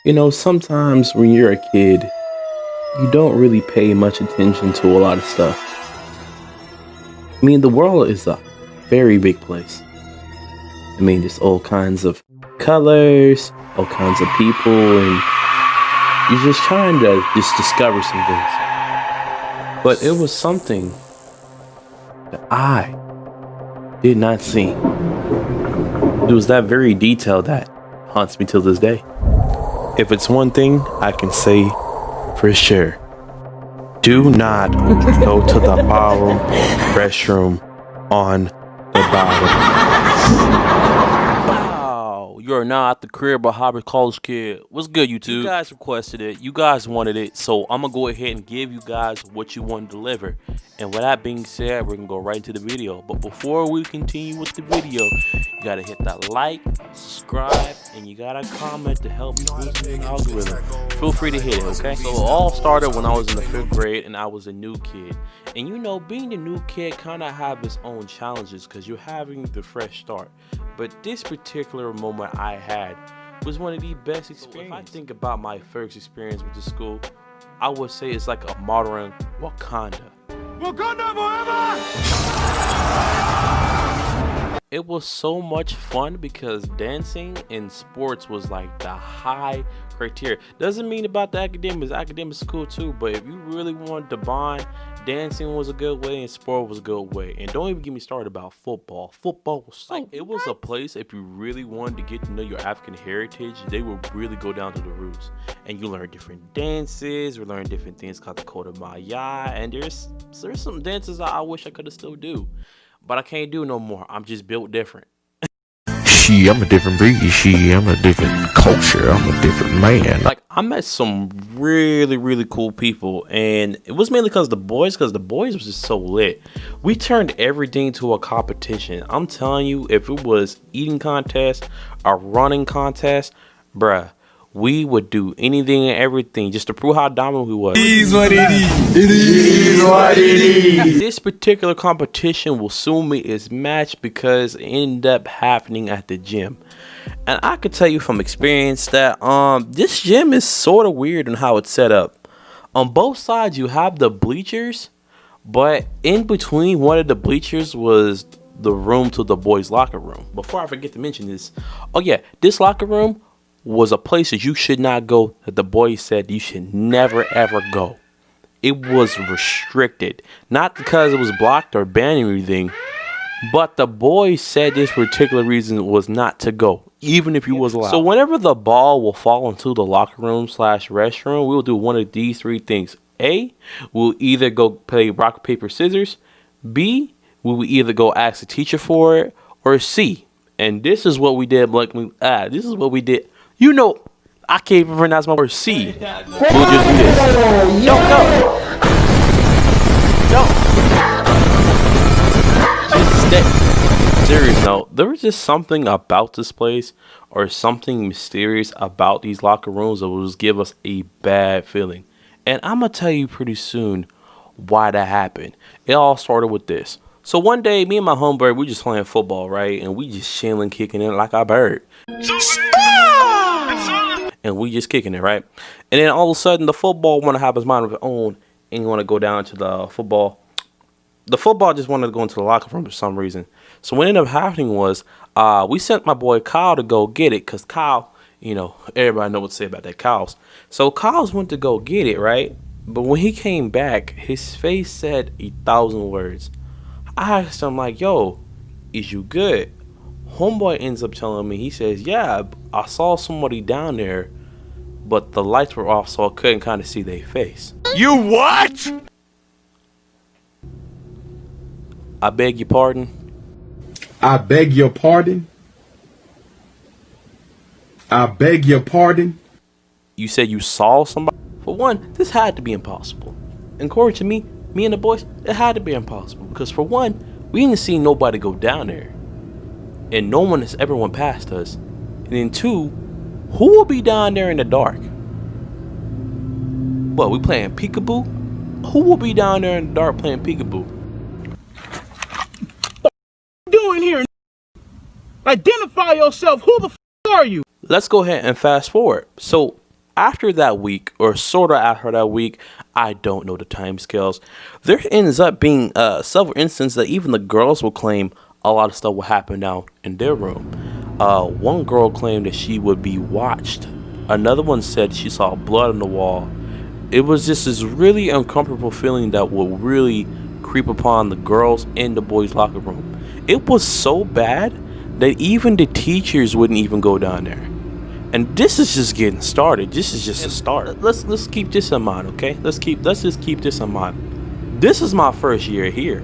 Sometimes when you're a kid, you don't really pay much attention to a lot of stuff. The world is a very big place. There's all kinds of colors, all kinds of people, and you're just trying to just discover some things. But it was something that I did not see. It was that very detail that haunts me till this day. If it's one thing I can say for sure, do not go to the bottom restroom on the bottom. Wow, you are not at the crib of Hobby College Kid. What's good, YouTube? You guys requested it. You guys wanted it. So I'm going to go ahead and give you guys what you want to deliver. And with that being said, we're going to go right into the video. But before we continue with the video, you got to hit that like, subscribe, and you got to comment to help me boost the algorithm. Feel free to hit it, okay? So it all started when I was in the 5th grade and I was a new kid. And being a new kid kind of have its own challenges because you're having the fresh start. But this particular moment I had was one of the best experiences. If I think about my first experience with the school, I would say it's like a modern Wakanda. Wakanda forever! It was so much fun because dancing and sports was like the high criteria. Doesn't mean about the academics. Academics is cool too, but if you really wanted to bond, dancing was a good way and sport was a good way. And don't even get me started about football. Football was so it was a place if you really wanted to get to know your African heritage, they would really go down to the roots. And you learn different dances, you learn different things called the Code of Maya, and there's some dances I wish I could have still do. But I can't do no more. I'm just built different. I'm a different breed. I'm a different culture. I'm a different man. Like, I met some really, really cool people. And it was mainly because the boys was just so lit. We turned everything to a competition. I'm telling you, if it was eating contest, a running contest, bruh, we would do anything and everything just to prove how dominant we was. It is what it is. It is what it is. This particular competition will soon meet its match because it ended up happening at the gym. And I could tell you from experience that this gym is sort of weird in how it's set up. On both sides you have the bleachers, but in between one of the bleachers was the room to the boys' locker room. Before I forget to mention this, this locker room was a place that you should not go, that the boys said you should never ever go. It was restricted, not because it was blocked or banned or anything, but the boys said this particular reason was not to go, even if you was allowed. So whenever the ball will fall into the locker room / restroom, we'll do one of these 3 things. A, we'll either go play rock, paper, scissors. B, we will either go ask the teacher for it. Or C, and this is what we did. This is what we did. I can't even pronounce my word. C. We'll just do this. Don't go. Just stay. Serious note, there was just something about this place or something mysterious about these locker rooms that will just give us a bad feeling. And I'm going to tell you pretty soon why that happened. It all started with this. So one day, me and my homeboy, we just playing football, right? And we just chilling, kicking it like a bird. And we just kicking it, right? And then all of a sudden, the football want to have his mind of its own and want to go down to the football. The football just wanted to go into the locker room for some reason. So what ended up happening was we sent my boy Kyle to go get it because Kyle, everybody know what to say about that Kyle's. So Kyle's went to go get it, right? But when he came back, his face said 1,000 words. I asked him like, yo, is you good? Homeboy ends up telling me, he says, yeah, I saw somebody down there, but the lights were off, so I couldn't kind of see their face. You what? I beg your pardon? I beg your pardon? I beg your pardon? You said you saw somebody? For one, this had to be impossible. And according to me and the boys, it had to be impossible. Because for one, we didn't see nobody go down there. And no one has ever went past us. And then 2, who will be down there in the dark? What, we playing peekaboo? Who will be down there in the dark playing peekaboo? What you doing here? Identify yourself. Who the f are you? Let's go ahead and fast forward. So After that week, or sort of after that week, I don't know the time scales. There ends up being several instances that even the girls will claim a lot of stuff will happen down in their room. One girl claimed that she would be watched. Another one said she saw blood on the wall. It was just this really uncomfortable feeling that will really creep upon the girls in the boys' locker room. It was so bad that even the teachers wouldn't even go down there. And this is just getting started. This is just a start. Let's keep this in mind, okay? Let's just keep this in mind. This is my first year here.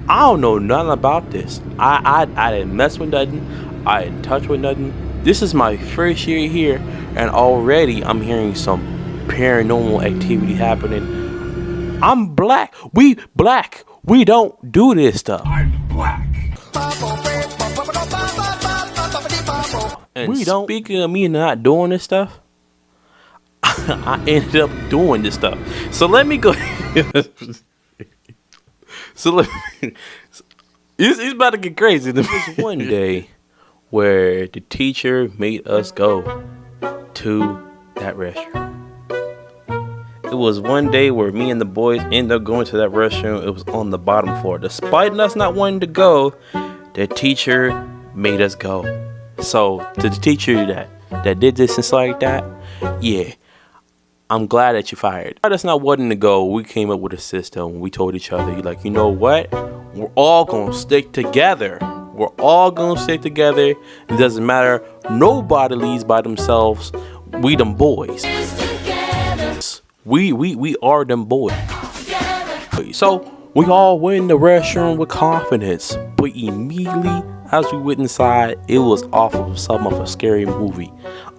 I don't know nothing about this. I didn't mess with nothing. I didn't touch with nothing. This is my first year here, and already I'm hearing some paranormal activity happening. I'm black. We black. We don't do this stuff. I'm black. And we don't. Speaking of me not doing this stuff, I ended up doing this stuff. So let me go. It's about to get crazy. There was one day where the teacher made us go to that restroom. It was one day where me and the boys ended up going to that restroom. It was on the bottom floor. Despite us not wanting to go, the teacher made us go. So to the teacher that did this and stuff like that, yeah, I'm glad that you fired. Us not wanting to go, we came up with a system. We told each other, like, you know what? We're all gonna stick together. We're all gonna stick together. It doesn't matter. Nobody leaves by themselves. We them boys. We are them boys. So we all went in the restroom with confidence, but immediately as we went inside, it was off of some of a scary movie.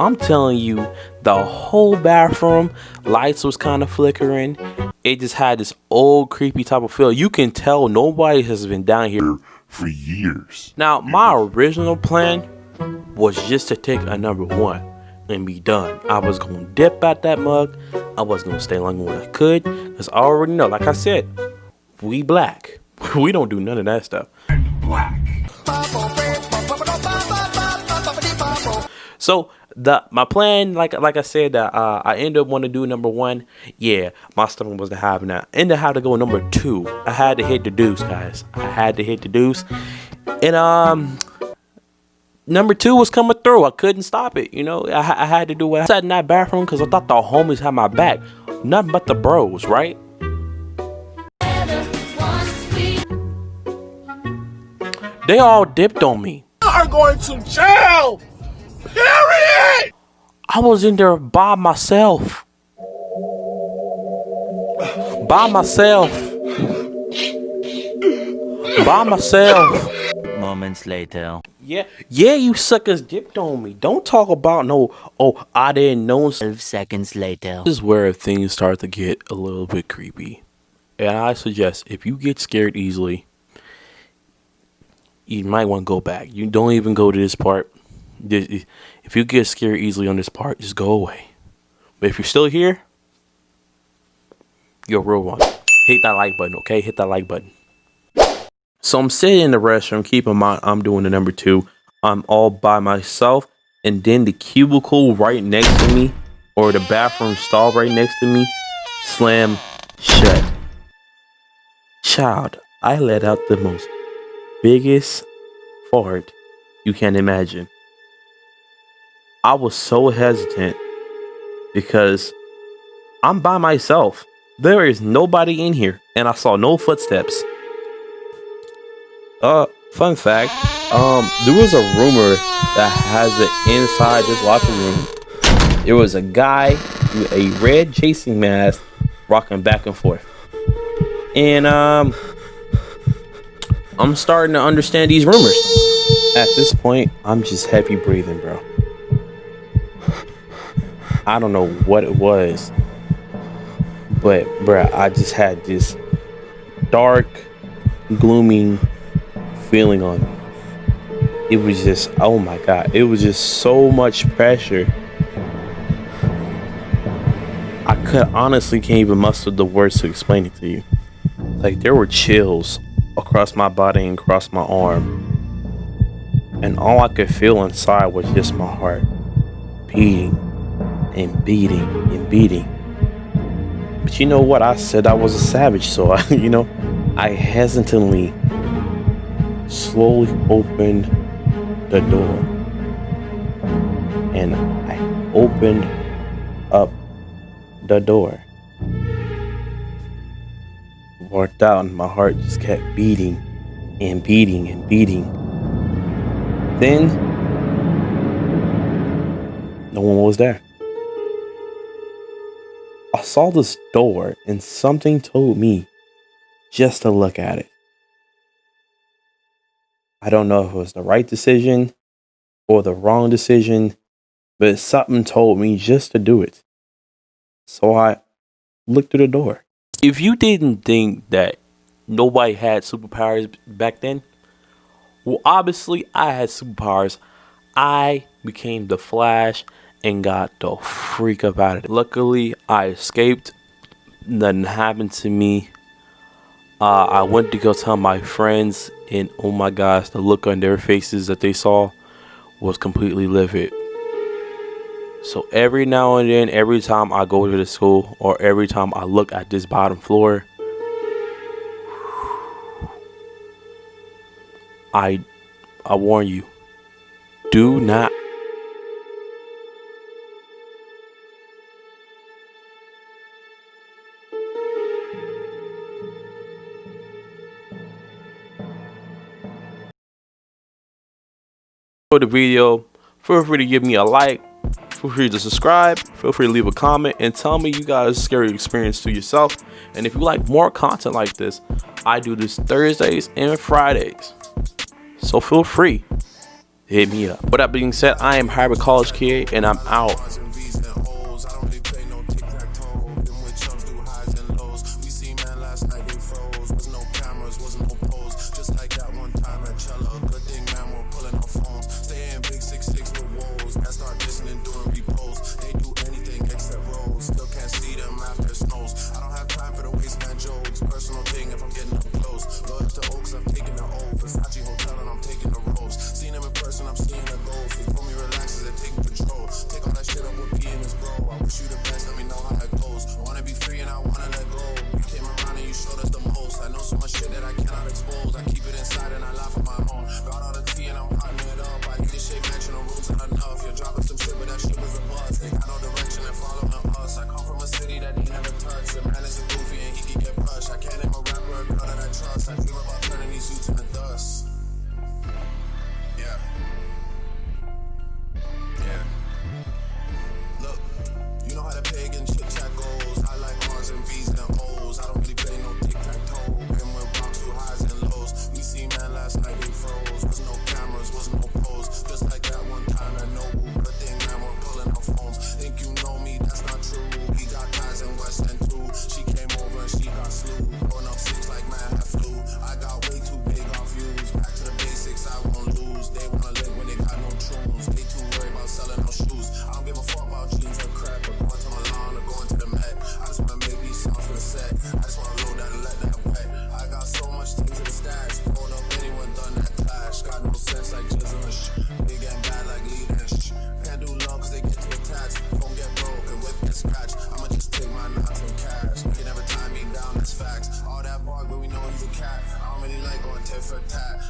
I'm telling you, the whole bathroom lights was kind of flickering. It just had this old creepy type of feel. You can tell nobody has been down here For years. Now, my original plan was just to take a number 1 and be done. I was gonna dip out that mug. I was gonna stay longer when I could, because I already know, like I said, we black. We don't do none of that stuff. I'm black. So my plan, like I said, I ended up wanting to do number 1. Yeah, my stomach wasn't having that. Ended up having to go number 2. I had to hit the deuce, guys. I had to hit the deuce, and number 2 was coming through. I couldn't stop it. You know, I had to do it. I sat in that bathroom because I thought the homies had my back. Nothing but the bros, right? They all dipped on me. Are going to jail. Period. I was in there by myself. By myself. By myself. Moments later. Yeah, you suckers dipped on me. Don't talk about no, oh, I didn't know. 12 seconds later. This is where things start to get a little bit creepy. And I suggest if you get scared easily, you might want to go back. You don't even go to this part. If you get scared easily on this part, just go away. But if you're still here, you're a real one. Hit that like button, okay? Hit that like button. So I'm sitting in the restroom. Keep in mind, I'm doing the number 2. I'm all by myself. And then the cubicle right next to me, or the bathroom stall right next to me, slammed shut. Child, I let out the most biggest fart you can imagine. I was so hesitant because I'm by myself. There is nobody in here, and I saw no footsteps. Fun fact, there was a rumor that has it inside this locker room. There was a guy with a red chasing mask rocking back and forth. And I'm starting to understand these rumors. At this point, I'm just heavy breathing, bro. I don't know what it was, but bruh, I just had this dark, gloomy feeling on me. It was just, oh my god, it was just so much pressure. I honestly can't even muster the words to explain it to you. Like, there were chills across my body and across my arm, and all I could feel inside was just my heart beating and beating and beating. But you know what? I said I was a savage, so I hesitantly, slowly opened the door, and I opened up the door. Walked out, and my heart just kept beating and beating and beating. Then no one was there. I saw this door, and something told me just to look at it. I don't know if it was the right decision or the wrong decision, but something told me just to do it. So I looked through the door. If you didn't think that nobody had superpowers back then, well, obviously I had superpowers. I became the Flash and got the freak up out of it. Luckily, I escaped. Nothing happened to me. I went to go tell my friends, and oh my gosh, the look on their faces that they saw was completely livid. So every now and then, every time I go to the school or every time I look at this bottom floor, I warn you, do not. For the video, feel free to give me a like, feel free to subscribe, feel free to leave a comment, and tell me you guys' scary experience to yourself. And if you like more content like this, I do this Thursdays and Fridays, so feel free to hit me up. With that being said, I am Hybrid College Kid, and I'm out.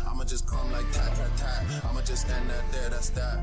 I'ma just come like tat tat tat. I'ma just stand there, that's that.